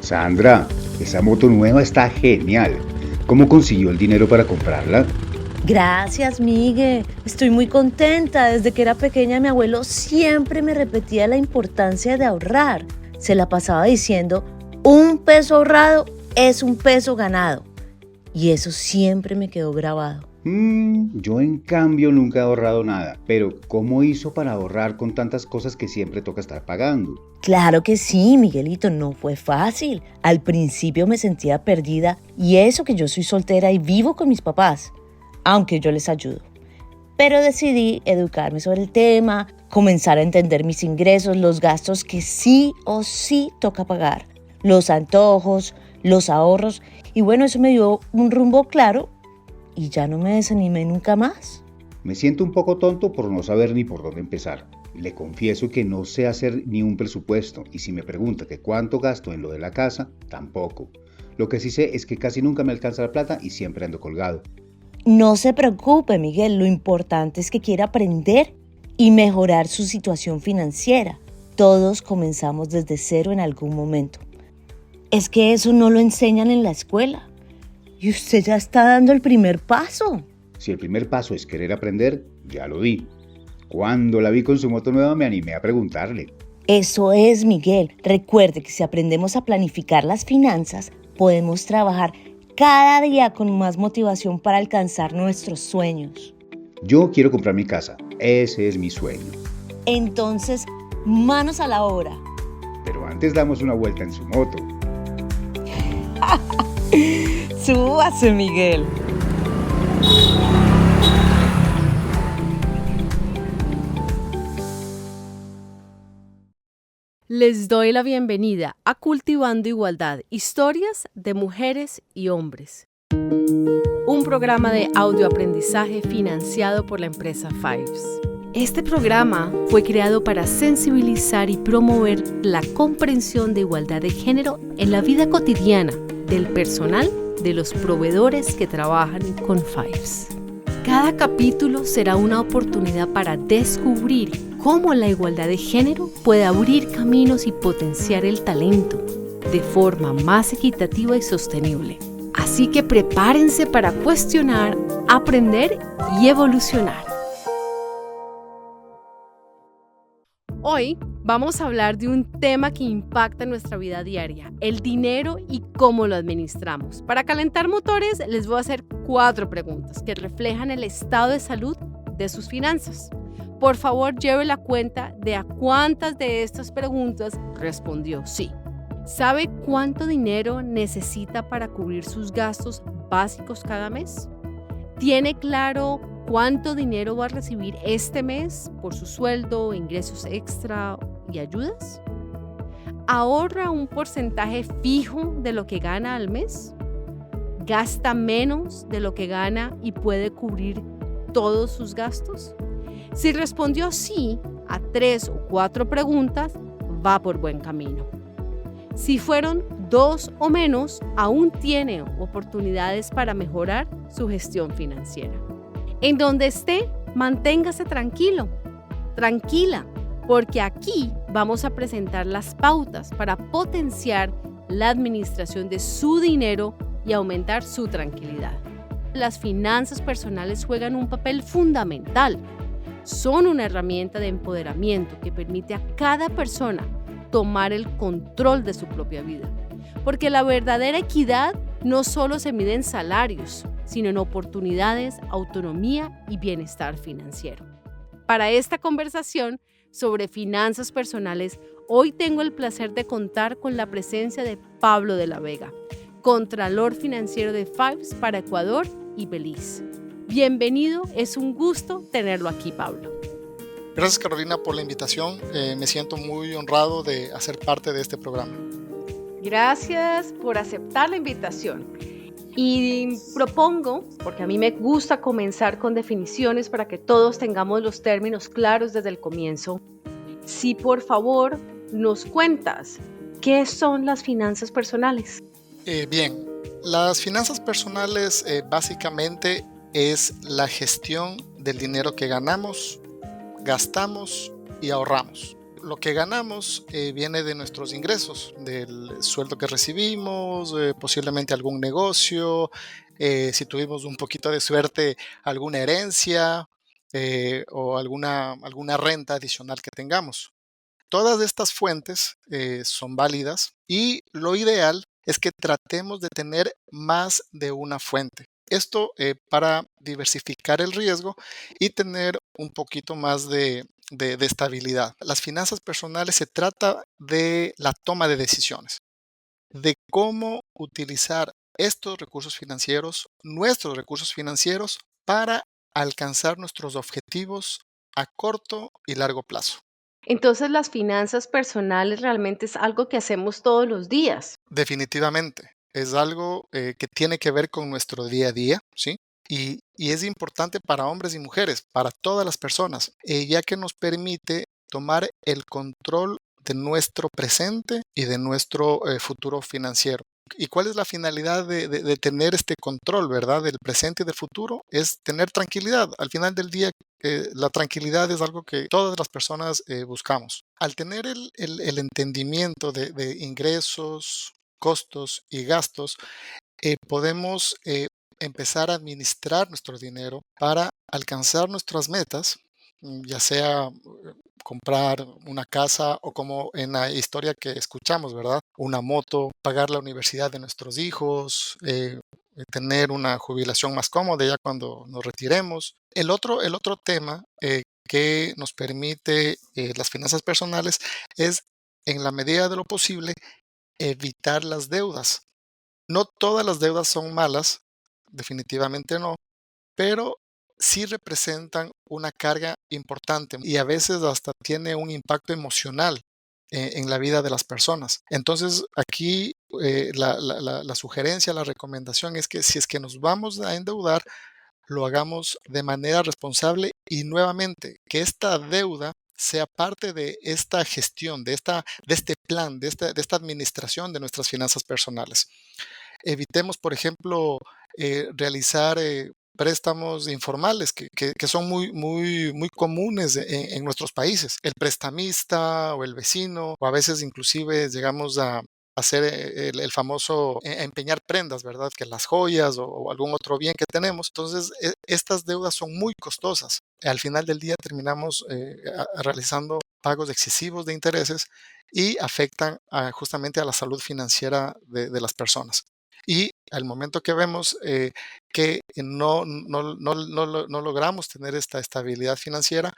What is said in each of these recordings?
Sandra, esa moto nueva está genial. ¿Cómo consiguió el dinero para comprarla? Gracias, Migue. Estoy muy contenta. Desde que era pequeña, mi abuelo siempre me repetía la importancia de ahorrar. Se la pasaba diciendo, un peso ahorrado es un peso ganado. Y eso siempre me quedó grabado. Yo en cambio nunca he ahorrado nada, pero ¿cómo hizo para ahorrar con tantas cosas que siempre toca estar pagando? Claro que sí, Miguelito, no fue fácil. Al principio me sentía perdida y eso que yo soy soltera y vivo con mis papás, aunque yo les ayudo. Pero decidí educarme sobre el tema, comenzar a entender mis ingresos, los gastos que sí o sí toca pagar, los antojos, los ahorros y bueno, eso me dio un rumbo claro y ya no me desanimé nunca más. Me siento un poco tonto por no saber ni por dónde empezar. Le confieso que no sé hacer ni un presupuesto y si me pregunta que cuánto gasto en lo de la casa, tampoco. Lo que sí sé es que casi nunca me alcanza la plata y siempre ando colgado. No se preocupe, Miguel, lo importante es que quiera aprender y mejorar su situación financiera. Todos comenzamos desde cero en algún momento. Es que eso no lo enseñan en la escuela. Y usted ya está dando el primer paso. Si el primer paso es querer aprender, ya lo di. Cuando la vi con su moto nueva me animé a preguntarle. Eso es, Miguel. Recuerde que si aprendemos a planificar las finanzas, podemos trabajar cada día con más motivación para alcanzar nuestros sueños. Yo quiero comprar mi casa, ese es mi sueño. Entonces, manos a la obra. Pero antes damos una vuelta en su moto. Súbase, Miguel. Les doy la bienvenida a Cultivando Igualdad, historias de mujeres y hombres. Un programa de audioaprendizaje financiado por la empresa Fives. Este programa fue creado para sensibilizar y promover la comprensión de igualdad de género en la vida cotidiana del personal de los proveedores que trabajan con Fives. Cada capítulo será una oportunidad para descubrir cómo la igualdad de género puede abrir caminos y potenciar el talento de forma más equitativa y sostenible. Así que prepárense para cuestionar, aprender y evolucionar. Hoy vamos a hablar de un tema que impacta nuestra vida diaria, el dinero y cómo lo administramos. Para calentar motores, les voy a hacer 4 preguntas que reflejan el estado de salud de sus finanzas. Por favor, lleve la cuenta de a cuántas de estas preguntas respondió sí. ¿Sabe cuánto dinero necesita para cubrir sus gastos básicos cada mes? ¿Tiene claro cuánto dinero va a recibir este mes por su sueldo, ingresos extra y ayudas? ¿Ahorra un porcentaje fijo de lo que gana al mes? ¿Gasta menos de lo que gana y puede cubrir todos sus gastos? Si respondió sí a 3 o 4 preguntas, va por buen camino. Si fueron 2 o menos, aún tiene oportunidades para mejorar su gestión financiera. En donde esté, manténgase tranquilo, tranquila, porque aquí vamos a presentar las pautas para potenciar la administración de su dinero y aumentar su tranquilidad. Las finanzas personales juegan un papel fundamental. Son una herramienta de empoderamiento que permite a cada persona tomar el control de su propia vida. Porque la verdadera equidad no solo se mide en salarios, sino en oportunidades, autonomía y bienestar financiero. Para esta conversación sobre finanzas personales, hoy tengo el placer de contar con la presencia de Pablo de la Vega, Contralor Financiero de Fives para Ecuador y Belice. Bienvenido, es un gusto tenerlo aquí, Pablo. Gracias, Carolina, por la invitación. Me siento muy honrado de hacer parte de este programa. Gracias por aceptar la invitación. Y propongo, porque a mí me gusta comenzar con definiciones para que todos tengamos los términos claros desde el comienzo, si por favor nos cuentas qué son las finanzas personales. Bien, las finanzas personales básicamente es la gestión del dinero que ganamos, gastamos y ahorramos. Lo que ganamos viene de nuestros ingresos, del sueldo que recibimos, posiblemente algún negocio, si tuvimos un poquito de suerte, alguna herencia o alguna renta adicional que tengamos. Todas estas fuentes son válidas y lo ideal es que tratemos de tener más de una fuente. Esto para diversificar el riesgo y tener un poquito más de estabilidad. Las finanzas personales se trata de la toma de decisiones, de cómo utilizar estos recursos financieros, nuestros recursos financieros, para alcanzar nuestros objetivos a corto y largo plazo. Entonces, las finanzas personales realmente es algo que hacemos todos los días. Definitivamente, es algo que tiene que ver con nuestro día a día, ¿sí? Y es importante para hombres y mujeres, para todas las personas, ya que nos permite tomar el control de nuestro presente y de nuestro futuro financiero. ¿Y cuál es la finalidad de tener este control, verdad, del presente y del futuro? Es tener tranquilidad. Al final del día, la tranquilidad es algo que todas las personas buscamos. Al tener el entendimiento de ingresos, costos y gastos, podemos empezar a administrar nuestro dinero para alcanzar nuestras metas, ya sea comprar una casa o como en la historia que escuchamos, ¿verdad? Una moto, pagar la universidad de nuestros hijos, tener una jubilación más cómoda ya cuando nos retiremos. El otro tema que nos permite las finanzas personales es, en la medida de lo posible, evitar las deudas. No todas las deudas son malas, definitivamente no, pero sí representan una carga importante y a veces hasta tiene un impacto emocional en la vida de las personas. Entonces, aquí la sugerencia, la recomendación es que si es que nos vamos a endeudar, lo hagamos de manera responsable y nuevamente que esta deuda sea parte de esta gestión, de este plan, de esta administración de nuestras finanzas personales. Evitemos, por ejemplo, realizar préstamos informales que son muy comunes en nuestros países. El prestamista o el vecino, o a veces inclusive llegamos a hacer el famoso empeñar prendas, ¿verdad? Que las joyas o algún otro bien que tenemos. Entonces, estas deudas son muy costosas. Al final del día terminamos realizando pagos excesivos de intereses y afectan justamente a la salud financiera de las personas. Y al momento que vemos que no logramos tener esta estabilidad financiera,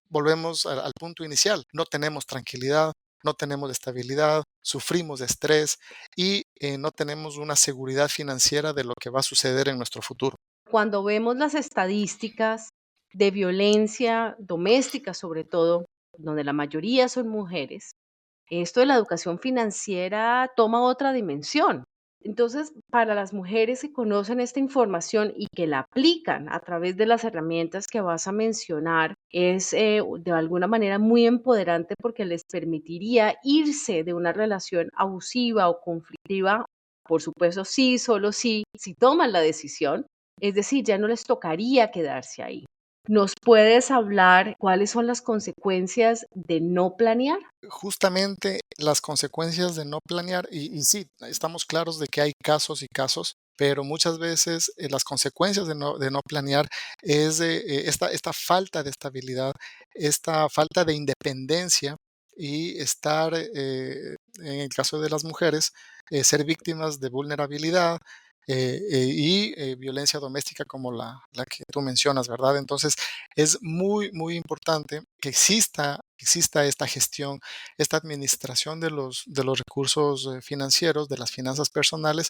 volvemos al punto inicial. No tenemos tranquilidad, no tenemos estabilidad, sufrimos de estrés y no tenemos una seguridad financiera de lo que va a suceder en nuestro futuro. Cuando vemos las estadísticas de violencia doméstica, sobre todo, donde la mayoría son mujeres, esto de la educación financiera toma otra dimensión. Entonces, para las mujeres que conocen esta información y que la aplican a través de las herramientas que vas a mencionar, es de alguna manera muy empoderante porque les permitiría irse de una relación abusiva o conflictiva, por supuesto, sí, solo sí, si toman la decisión, es decir, ya no les tocaría quedarse ahí. ¿Nos puedes hablar cuáles son las consecuencias de no planear? Justamente las consecuencias de no planear, y sí, estamos claros de que hay casos y casos, pero muchas veces las consecuencias de no planear es esta falta de estabilidad, esta falta de independencia y estar, en el caso de las mujeres, ser víctimas de vulnerabilidad y violencia doméstica como la que tú mencionas, ¿verdad? Entonces, es muy importante que exista esta gestión, esta administración de los recursos financieros, de las finanzas personales,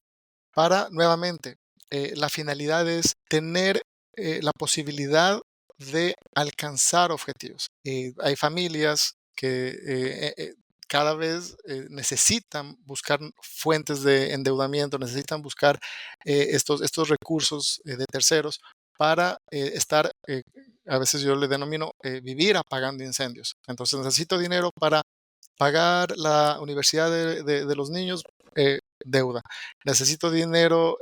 para nuevamente, la finalidad es tener la posibilidad de alcanzar objetivos. Hay familias que cada vez necesitan buscar fuentes de endeudamiento, necesitan buscar estos recursos de terceros para estar, a veces yo le denomino vivir apagando incendios. Entonces necesito dinero para pagar la universidad de los niños, deuda. Necesito dinero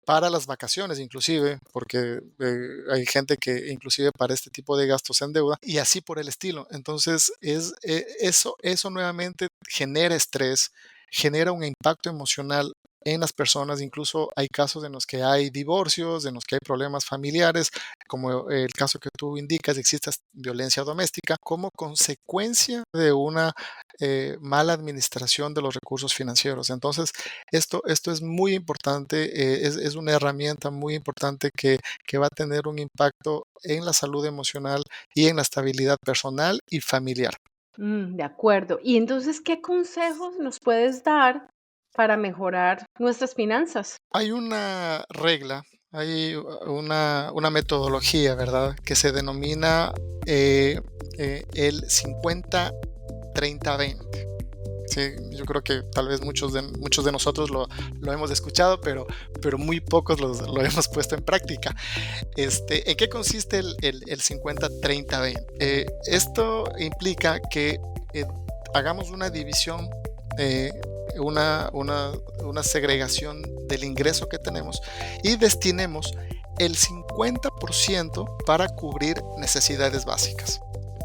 para las vacaciones inclusive, porque hay gente que inclusive para este tipo de gastos se endeuda y así por el estilo. Entonces, eso nuevamente genera estrés, genera un impacto emocional en las personas. Incluso hay casos en los que hay divorcios, en los que hay problemas familiares, como el caso que tú indicas, existe violencia doméstica como consecuencia de una mala administración de los recursos financieros. Entonces, esto es muy importante, es una herramienta muy importante que va a tener un impacto en la salud emocional y en la estabilidad personal y familiar. De acuerdo. Y entonces, ¿qué consejos nos puedes dar para mejorar nuestras finanzas? Hay una regla, hay una metodología, ¿verdad? Que se denomina el 50-30-20. Sí, yo creo que tal vez muchos de nosotros lo hemos escuchado, pero muy pocos lo hemos puesto en práctica. ¿En qué consiste el 50-30-20? Esto implica que eh, hagamos una división, eh, una segregación del ingreso que tenemos y destinemos el 50% para cubrir necesidades básicas.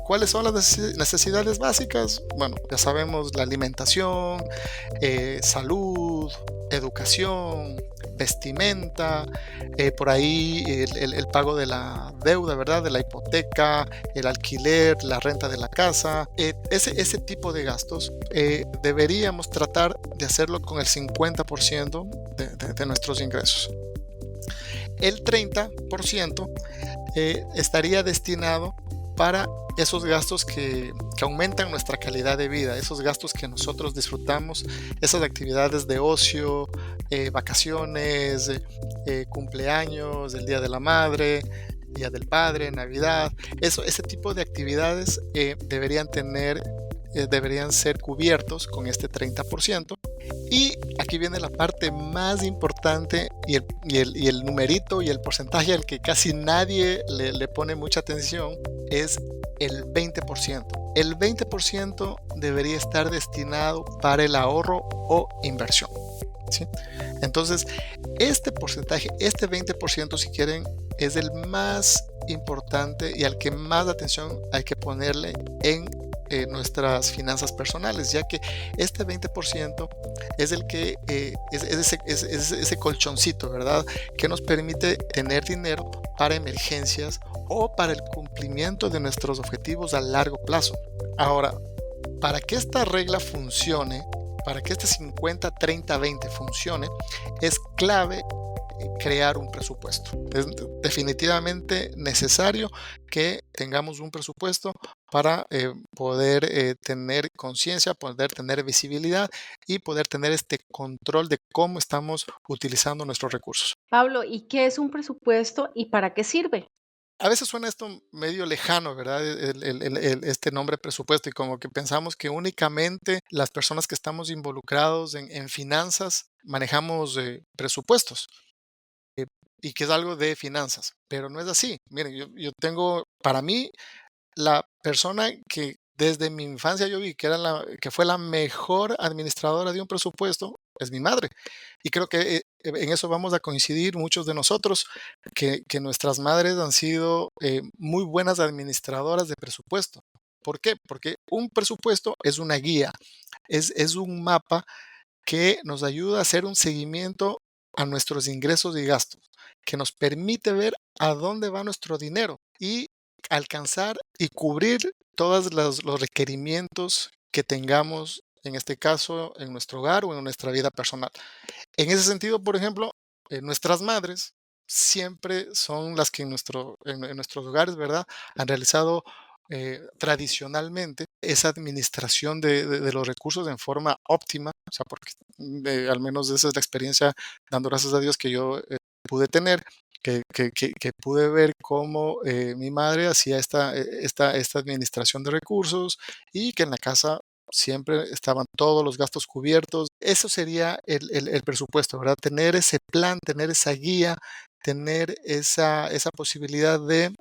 ¿Cuáles son las necesidades básicas? Bueno, ya sabemos la alimentación, salud, educación, vestimenta, por ahí el pago de la deuda, ¿verdad? De la hipoteca, el alquiler, la renta de la casa. Ese tipo de gastos deberíamos tratar de hacerlo con el 50% de nuestros ingresos. El 30% estaría destinado para esos gastos que aumentan nuestra calidad de vida, esos gastos que nosotros disfrutamos, esas actividades de ocio, vacaciones, cumpleaños, el Día de la Madre, Día del Padre, Navidad. Ese tipo de actividades deberían ser cubiertos con este 30%. Y aquí viene la parte más importante y el numerito y el porcentaje al que casi nadie le pone mucha atención es el 20%. El 20% debería estar destinado para el ahorro o inversión, ¿sí? Entonces, este porcentaje, este 20%, si quieren, es el más importante y al que más atención hay que ponerle en nuestras finanzas personales, ya que este 20% es el que es ese colchoncito, ¿verdad? Que nos permite tener dinero para emergencias o para el cumplimiento de nuestros objetivos a largo plazo. Ahora, para que esta regla funcione, para que este 50-30-20 funcione, es clave crear un presupuesto. Es definitivamente necesario que tengamos un presupuesto para poder tener conciencia, poder tener visibilidad y poder tener este control de cómo estamos utilizando nuestros recursos. Pablo, ¿y qué es un presupuesto y para qué sirve? A veces suena esto medio lejano, ¿verdad? Este nombre presupuesto y como que pensamos que únicamente las personas que estamos involucrados en finanzas manejamos presupuestos y que es algo de finanzas, pero no es así. Miren, yo tengo, para mí, la persona que desde mi infancia yo vi que fue la mejor administradora de un presupuesto es mi madre. Y creo que en eso vamos a coincidir muchos de nosotros, que nuestras madres han sido muy buenas administradoras de presupuesto. ¿Por qué? Porque un presupuesto es una guía, es un mapa que nos ayuda a hacer un seguimiento a nuestros ingresos y gastos, que nos permite ver a dónde va nuestro dinero y alcanzar y cubrir todos los requerimientos que tengamos, en este caso, en nuestro hogar o en nuestra vida personal. En ese sentido, por ejemplo, nuestras madres siempre son las que en nuestros hogares, ¿verdad? Han realizado tradicionalmente esa administración de los recursos en forma óptima, o sea, porque al menos esa es la experiencia, dando gracias a Dios que yo pude tener, que pude ver cómo mi madre hacía esta administración de recursos y que en la casa siempre estaban todos los gastos cubiertos. Eso sería el presupuesto, ¿verdad? Tener ese plan, tener esa guía, tener esa posibilidad de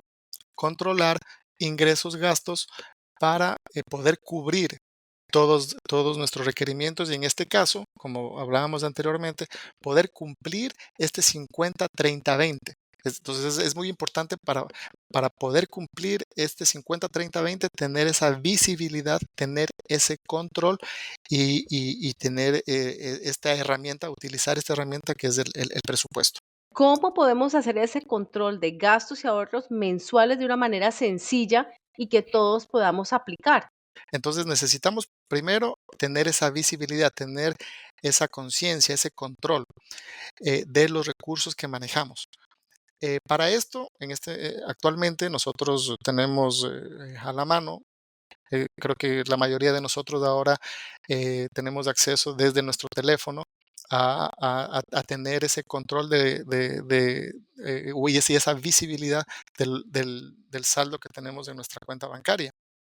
controlar ingresos, gastos para poder cubrir todos nuestros requerimientos y en este caso, como hablábamos anteriormente, poder cumplir este 50-30-20. Entonces es muy importante para poder cumplir este 50-30-20, tener esa visibilidad, tener ese control y tener esta herramienta, utilizar esta herramienta que es el presupuesto. ¿Cómo podemos hacer ese control de gastos y ahorros mensuales de una manera sencilla y que todos podamos aplicar? Entonces necesitamos primero tener esa visibilidad, tener esa conciencia, ese control de los recursos que manejamos. Para esto, actualmente nosotros tenemos a la mano, creo que la mayoría de nosotros ahora tenemos acceso desde nuestro teléfono a tener ese control y esa visibilidad del saldo que tenemos en nuestra cuenta bancaria.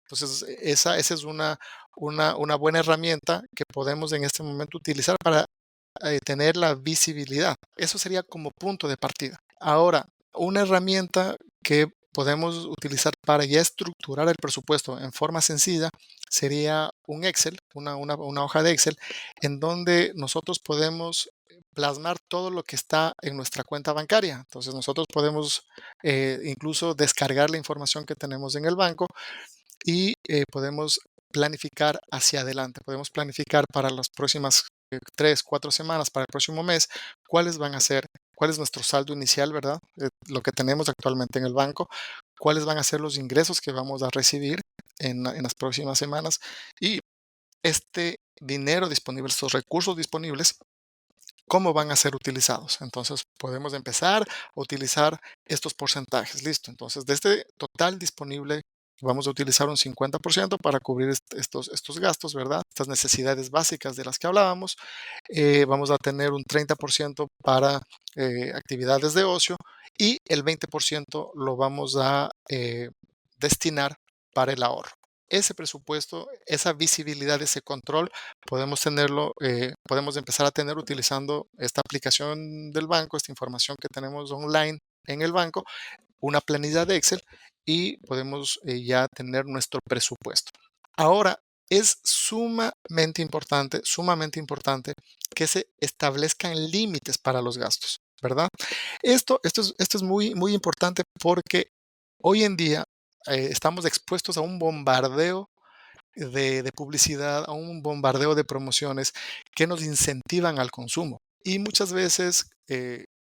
Entonces, esa es una buena herramienta que podemos en este momento utilizar para tener la visibilidad. Eso sería como punto de partida. Ahora, una herramienta que podemos utilizar para ya estructurar el presupuesto en forma sencilla sería un Excel, una hoja de Excel, en donde nosotros podemos plasmar todo lo que está en nuestra cuenta bancaria. Entonces, nosotros podemos incluso descargar la información que tenemos en el banco y podemos planificar hacia adelante. Podemos planificar para las próximas 3, 4 semanas, para el próximo mes, cuáles van a ser, cuál es nuestro saldo inicial, ¿verdad? Lo que tenemos actualmente en el banco, cuáles van a ser los ingresos que vamos a recibir en las próximas semanas y este dinero disponible, estos recursos disponibles, cómo van a ser utilizados. Entonces podemos empezar a utilizar estos porcentajes. Listo. Entonces, de este total disponible, vamos a utilizar un 50% para cubrir estos gastos, ¿verdad? Estas necesidades básicas de las que hablábamos. Vamos a tener un 30% para actividades de ocio y el 20% lo vamos a destinar para el ahorro. Ese presupuesto, esa visibilidad, ese control, podemos empezar a tener utilizando esta aplicación del banco, esta información que tenemos online en el banco, una planilla de Excel y podemos ya tener nuestro presupuesto. Ahora, es sumamente importante que se establezcan límites para los gastos, ¿verdad? Esto es muy, muy importante porque hoy en día estamos expuestos a un bombardeo de publicidad, a un bombardeo de promociones que nos incentivan al consumo. Y muchas veces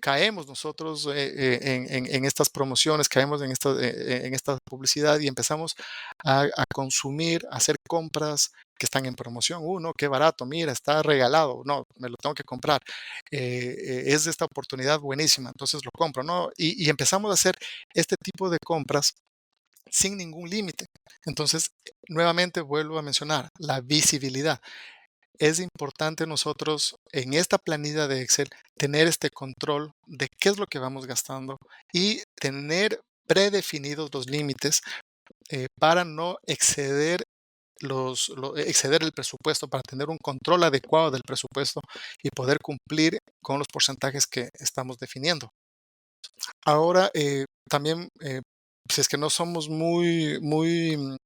caemos nosotros en estas promociones, caemos en esta publicidad y empezamos a consumir, a hacer compras que están en promoción. No, qué barato, mira, está regalado, no, me lo tengo que comprar. Es esta oportunidad buenísima, entonces lo compro, ¿no? Y empezamos a hacer este tipo de compras sin ningún límite. Entonces, nuevamente vuelvo a mencionar la visibilidad. Es importante nosotros en esta planilla de Excel tener este control de qué es lo que vamos gastando y tener predefinidos los límites para no exceder el presupuesto, para tener un control adecuado del presupuesto y poder cumplir con los porcentajes que estamos definiendo. Ahora, también, si es que no somos no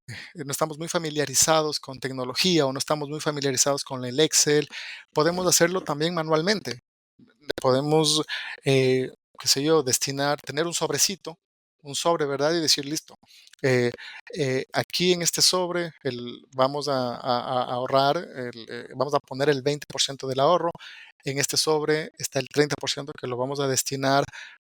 estamos muy familiarizados con tecnología o no estamos muy familiarizados con el Excel, podemos hacerlo también manualmente. Podemos, qué sé yo, tener un sobrecito, un sobre, ¿verdad? Y decir, listo, eh, aquí en este sobre vamos a ahorrar, vamos a poner el 20% del ahorro. En este sobre está el 30% que lo vamos a destinar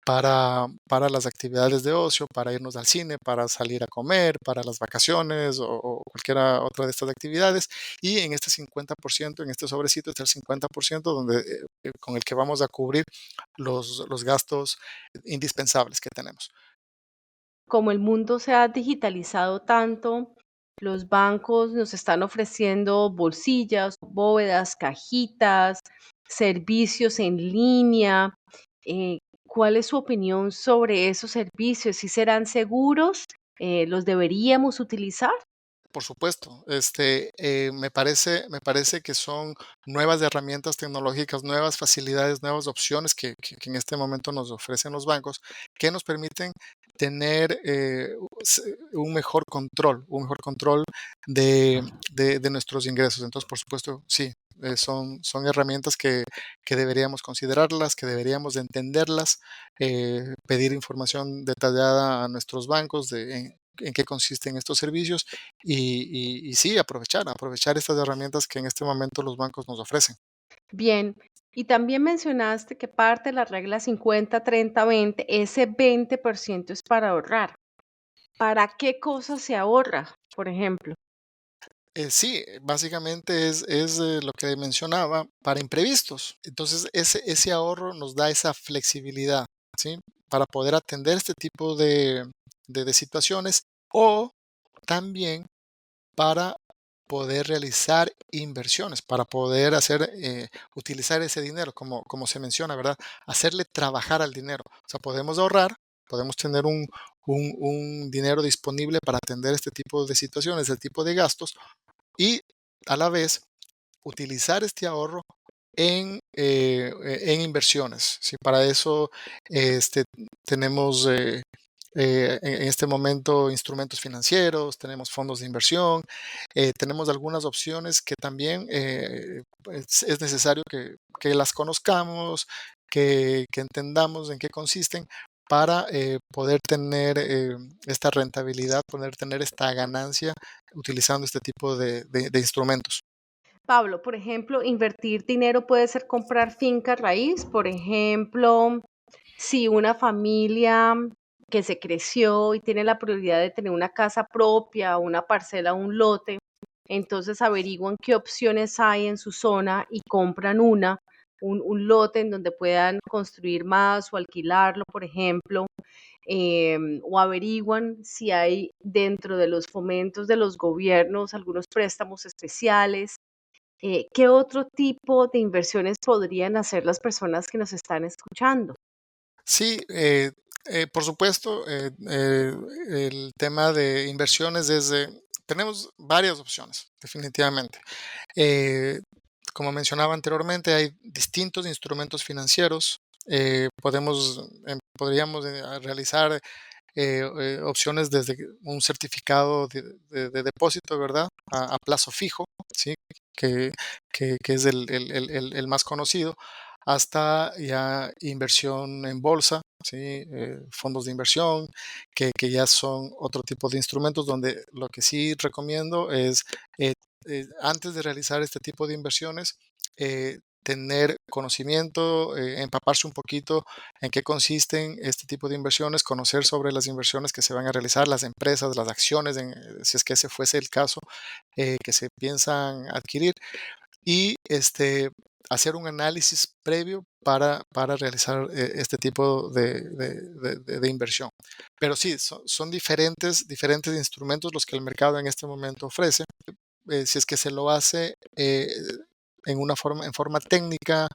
para las actividades de ocio, para irnos al cine, para salir a comer, para las vacaciones o cualquiera otra de estas actividades. Y en este 50%, en este sobrecito está el 50% con el que vamos a cubrir los gastos indispensables que tenemos. Como el mundo se ha digitalizado tanto, los bancos nos están ofreciendo bolsillas, bóvedas, cajitas, servicios en línea. Eh, ¿Cuál es su opinión sobre esos servicios? ¿Si serán seguros? ¿Los deberíamos utilizar? Por supuesto, me parece que son nuevas herramientas tecnológicas, nuevas facilidades, nuevas opciones que en este momento nos ofrecen los bancos, que nos permiten tener un mejor control de nuestros ingresos. Entonces, por supuesto, sí, son herramientas que deberíamos considerarlas, que deberíamos de entenderlas, pedir información detallada a nuestros bancos en qué consisten estos servicios y sí, aprovechar estas herramientas que en este momento los bancos nos ofrecen. Bien, y también mencionaste que parte de la regla 50-30-20, ese 20% es para ahorrar. ¿Para qué cosas se ahorra, por ejemplo? Sí, básicamente es lo que mencionaba, para imprevistos. Entonces, ese ahorro nos da esa flexibilidad, ¿sí? Para poder atender este tipo de situaciones o también para poder realizar inversiones, para poder utilizar ese dinero, como se menciona, ¿verdad? Hacerle trabajar al dinero. O sea, podemos ahorrar, podemos tener un dinero disponible para atender este tipo de situaciones, este tipo de gastos, y a la vez utilizar este ahorro en inversiones. ¿Sí? Para eso tenemos en este momento instrumentos financieros, tenemos fondos de inversión, tenemos algunas opciones que también pues, es necesario que las conozcamos, que entendamos en qué consisten para poder tener esta rentabilidad, poder tener esta ganancia utilizando este tipo de instrumentos. Pablo, por ejemplo, invertir dinero puede ser comprar finca raíz, por ejemplo, si una familia que se creció y tiene la prioridad de tener una casa propia, una parcela, un lote, entonces averiguan qué opciones hay en su zona y compran un lote en donde puedan construir más o alquilarlo, por ejemplo, o averiguan si hay dentro de los fomentos de los gobiernos algunos préstamos especiales. ¿Qué otro tipo de inversiones podrían hacer las personas que nos están escuchando? Sí, por supuesto, el tema de inversiones tenemos varias opciones, definitivamente. Eh, Como mencionaba anteriormente, hay distintos instrumentos financieros. Podríamos realizar opciones desde un certificado de depósito, ¿verdad? A plazo fijo, ¿sí? Que, que es el más conocido, hasta ya inversión en bolsa, ¿sí? Fondos de inversión, que ya son otro tipo de instrumentos donde lo que sí recomiendo es, eh, antes de realizar este tipo de inversiones, tener conocimiento, empaparse un poquito en qué consisten este tipo de inversiones, conocer sobre las inversiones que se van a realizar, las empresas, las acciones, si es que ese fuese el caso, que se piensan adquirir y hacer un análisis previo para realizar este tipo de inversión. Pero sí, son diferentes instrumentos los que el mercado en este momento ofrece. Si es que se lo hace en forma técnica,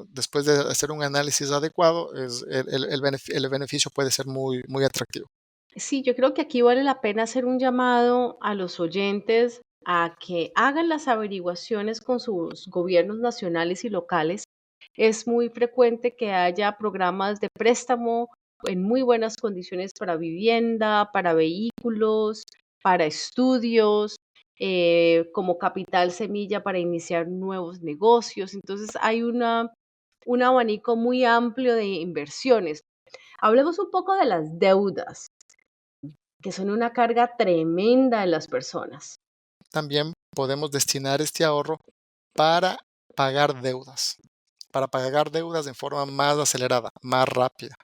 después de hacer un análisis adecuado, el beneficio puede ser muy, muy atractivo. Sí, yo creo que aquí vale la pena hacer un llamado a los oyentes a que hagan las averiguaciones con sus gobiernos nacionales y locales. Es muy frecuente que haya programas de préstamo en muy buenas condiciones para vivienda, para vehículos, para estudios, como capital semilla para iniciar nuevos negocios. Entonces hay un abanico muy amplio de inversiones. Hablemos un poco de las deudas, que son una carga tremenda en las personas. También podemos destinar este ahorro para pagar deudas, para pagar deudas de forma más acelerada, más rápida.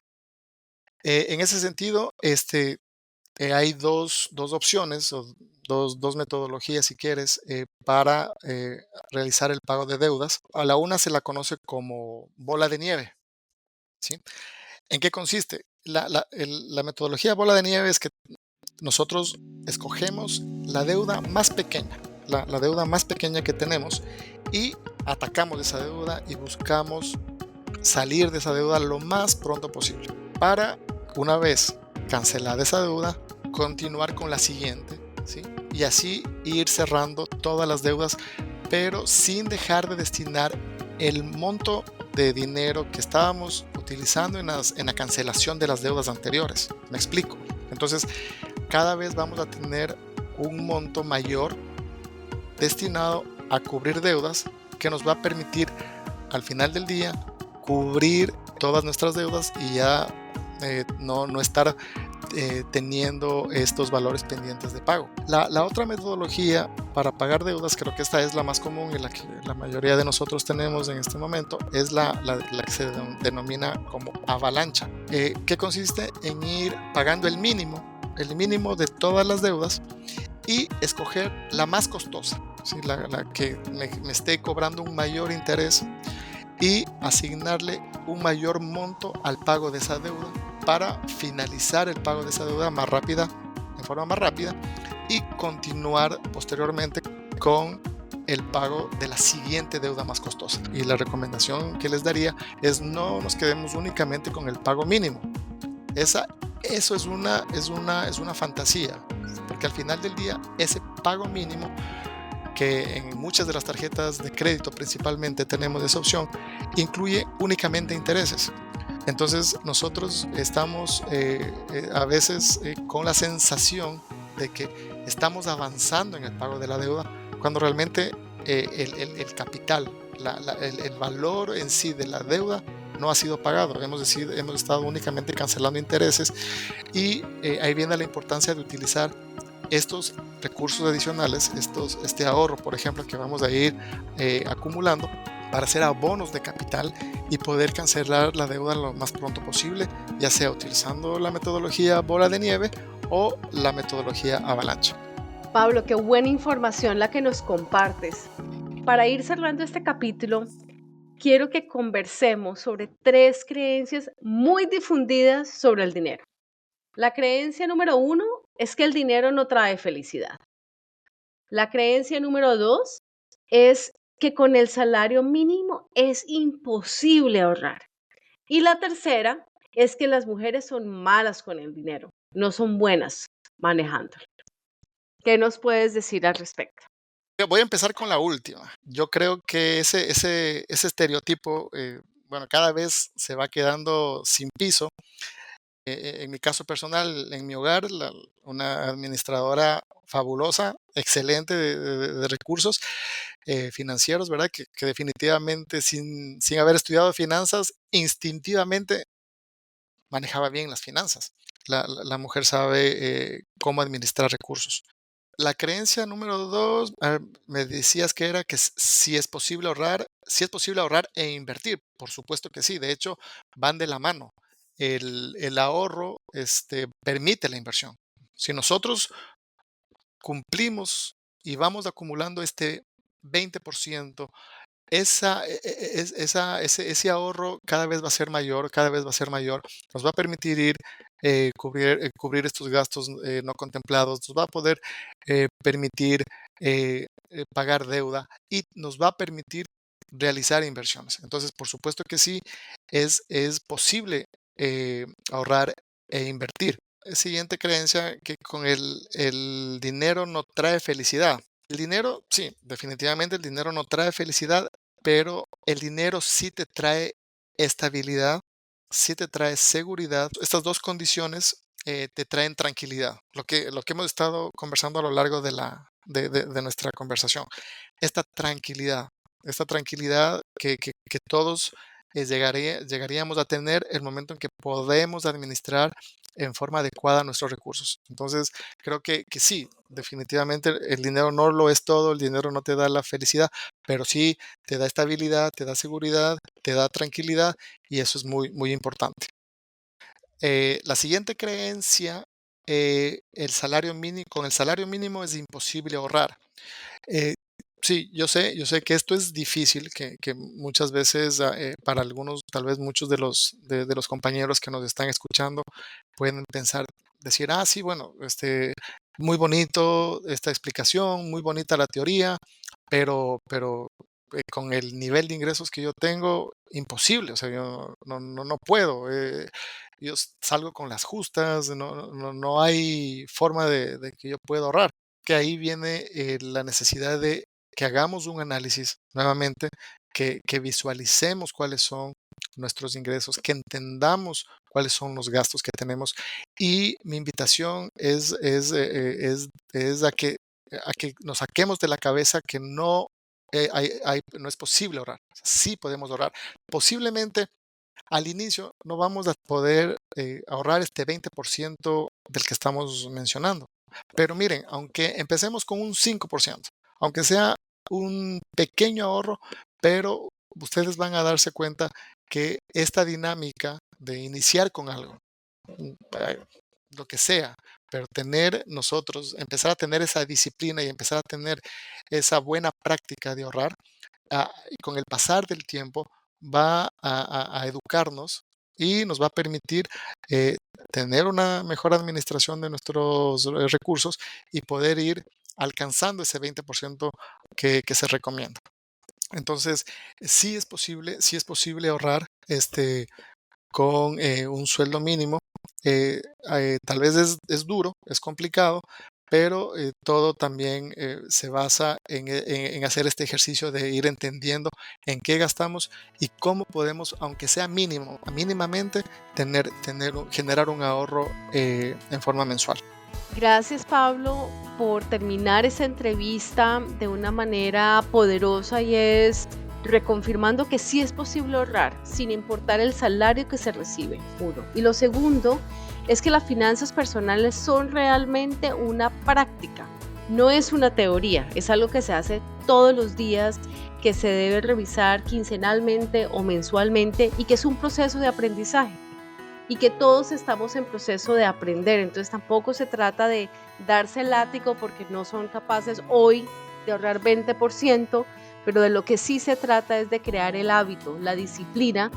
En ese sentido, hay dos opciones o dos metodologías, si quieres, para realizar el pago de deudas. A la una se la conoce como bola de nieve, ¿sí? ¿En qué consiste? La metodología bola de nieve es que nosotros escogemos la deuda más pequeña, la deuda más pequeña que tenemos y atacamos esa deuda y buscamos salir de esa deuda lo más pronto posible para, una vez cancelada esa deuda, continuar con la siguiente, ¿sí? Y así ir cerrando todas las deudas, pero sin dejar de destinar el monto de dinero que estábamos utilizando en la cancelación de las deudas anteriores. ¿Me explico? Entonces, cada vez vamos a tener un monto mayor destinado a cubrir deudas que nos va a permitir al final del día cubrir todas nuestras deudas y ya no estar teniendo estos valores pendientes de pago. La otra metodología para pagar deudas, creo que esta es la más común y la que la mayoría de nosotros tenemos en este momento, es la que se denomina como avalancha, que consiste en ir pagando el mínimo de todas las deudas y escoger la más costosa, ¿sí? la que me esté cobrando un mayor interés, y asignarle un mayor monto al pago de esa deuda para finalizar el pago de esa deuda en forma más rápida, y continuar posteriormente con el pago de la siguiente deuda más costosa. Y la recomendación que les daría es no nos quedemos únicamente con el pago mínimo. Eso es una fantasía, porque al final del día ese pago mínimo, que en muchas de las tarjetas de crédito principalmente tenemos esa opción, incluye únicamente intereses. Entonces nosotros estamos a veces con la sensación de que estamos avanzando en el pago de la deuda, cuando realmente el capital, el valor en sí de la deuda no ha sido pagado. Hemos estado únicamente cancelando intereses, y ahí viene la importancia de utilizar estos recursos adicionales, este ahorro, por ejemplo, que vamos a ir acumulando para hacer abonos de capital y poder cancelar la deuda lo más pronto posible, ya sea utilizando la metodología bola de nieve o la metodología avalancha. Pablo, qué buena información la que nos compartes. Para ir cerrando este capítulo, quiero que conversemos sobre 3 creencias muy difundidas sobre el dinero. La creencia número 1 es que el dinero no trae felicidad. La creencia número 2 es que con el salario mínimo es imposible ahorrar. Y la tercera es que las mujeres son malas con el dinero, no son buenas manejándolo. ¿Qué nos puedes decir al respecto? Voy a empezar con la última. Yo creo que ese estereotipo, cada vez se va quedando sin piso. En mi caso personal, en mi hogar, una administradora fabulosa, excelente de recursos financieros, ¿verdad? Que definitivamente sin haber estudiado finanzas, instintivamente manejaba bien las finanzas. La mujer sabe cómo administrar recursos. La creencia número 2, me decías que era que si es posible ahorrar e invertir. Por supuesto que sí, de hecho van de la mano. El ahorro permite la inversión. Si nosotros cumplimos y vamos acumulando este 20%, ese ahorro cada vez va a ser mayor, nos va a permitir cubrir estos gastos no contemplados, nos va a poder permitir pagar deuda y nos va a permitir realizar inversiones. Entonces, por supuesto que sí, es posible ahorrar e invertir. Siguiente creencia, que con el dinero no trae felicidad. El dinero, sí, definitivamente el dinero no trae felicidad, pero el dinero sí te trae estabilidad, sí te trae seguridad. Estas dos condiciones te traen tranquilidad. Lo que hemos estado conversando a lo largo de nuestra conversación. Esta tranquilidad que todos llegaríamos a tener el momento en que podemos administrar en forma adecuada nuestros recursos. Entonces, creo que sí, definitivamente el dinero no lo es todo, el dinero no te da la felicidad, pero sí te da estabilidad, te da seguridad, te da tranquilidad, y eso es muy, muy importante. La siguiente creencia, con el salario mínimo es imposible ahorrar. Eh, sí, yo sé que esto es difícil, que muchas veces para algunos, tal vez muchos de los compañeros que nos están escuchando pueden decir, sí, bueno, muy bonito esta explicación, muy bonita la teoría, pero con el nivel de ingresos que yo tengo, imposible, o sea, yo no puedo. Yo salgo con las justas, no hay forma de que yo pueda ahorrar. Que ahí viene la necesidad de que hagamos un análisis nuevamente, que visualicemos cuáles son nuestros ingresos, que entendamos cuáles son los gastos que tenemos. Y mi invitación es a que nos saquemos de la cabeza que no, no es posible ahorrar. Sí podemos ahorrar. Posiblemente al inicio no vamos a poder ahorrar este 20% del que estamos mencionando. Pero miren, aunque empecemos con un 5%, aunque sea un pequeño ahorro, pero ustedes van a darse cuenta que esta dinámica de iniciar con algo, lo que sea, pero empezar a tener esa disciplina y empezar a tener esa buena práctica de ahorrar, y con el pasar del tiempo va a educarnos y nos va a permitir eh, tener una mejor administración de nuestros recursos y poder ir alcanzando ese 20% que se recomienda. Entonces, sí es posible ahorrar con un sueldo mínimo. Tal vez es duro, es complicado, pero todo también se basa en hacer este ejercicio de ir entendiendo en qué gastamos y cómo podemos, aunque sea mínimamente, generar un ahorro en forma mensual. Gracias, Pablo, por terminar esa entrevista de una manera poderosa y es reconfirmando que sí es posible ahorrar sin importar el salario que se recibe, uno. Y lo segundo es que las finanzas personales son realmente una práctica, no es una teoría, es algo que se hace todos los días, que se debe revisar quincenalmente o mensualmente y que es un proceso de aprendizaje. Y que todos estamos en proceso de aprender, entonces tampoco se trata de darse el látigo porque no son capaces hoy de ahorrar 20%, pero de lo que sí se trata es de crear el hábito, la disciplina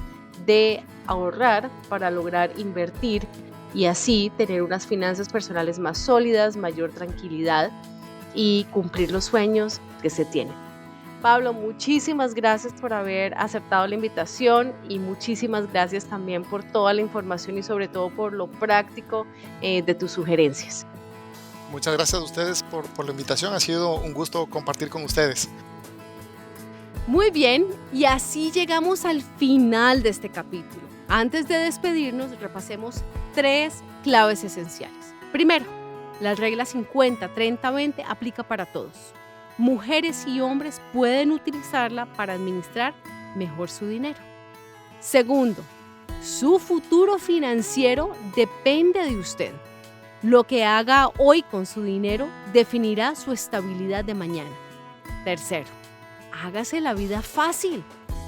de ahorrar para lograr invertir y así tener unas finanzas personales más sólidas, mayor tranquilidad y cumplir los sueños que se tienen. Pablo, muchísimas gracias por haber aceptado la invitación y muchísimas gracias también por toda la información y sobre todo por lo práctico de tus sugerencias. Muchas gracias a ustedes por la invitación. Ha sido un gusto compartir con ustedes. Muy bien, y así llegamos al final de este capítulo. Antes de despedirnos, repasemos 3 claves esenciales. Primero, la regla 50-30-20 aplica para todos. Mujeres y hombres pueden utilizarla para administrar mejor su dinero. Segundo, su futuro financiero depende de usted. Lo que haga hoy con su dinero definirá su estabilidad de mañana. Tercero, hágase la vida fácil.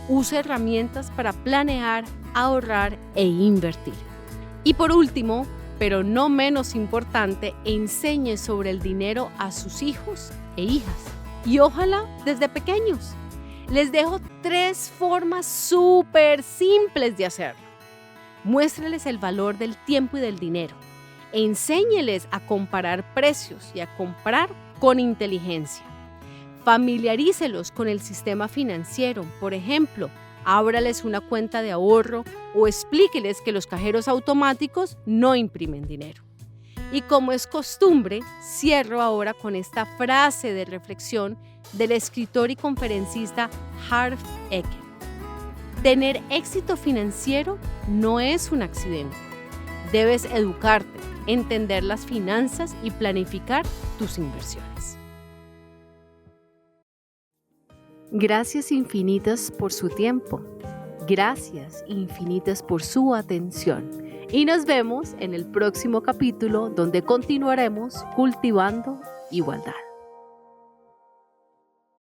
Use herramientas para planear, ahorrar e invertir. Y por último, pero no menos importante, enseñe sobre el dinero a sus hijos e hijas. Y ojalá desde pequeños. Les dejo 3 formas súper simples de hacerlo. Muéstreles el valor del tiempo y del dinero. Enséñeles a comparar precios y a comprar con inteligencia. Familiarícelos con el sistema financiero. Por ejemplo, ábrales una cuenta de ahorro o explíqueles que los cajeros automáticos no imprimen dinero. Y como es costumbre, cierro ahora con esta frase de reflexión del escritor y conferencista Harv Eker. Tener éxito financiero no es un accidente. Debes educarte, entender las finanzas y planificar tus inversiones. Gracias infinitas por su tiempo. Gracias infinitas por su atención. Y nos vemos en el próximo capítulo donde continuaremos cultivando igualdad.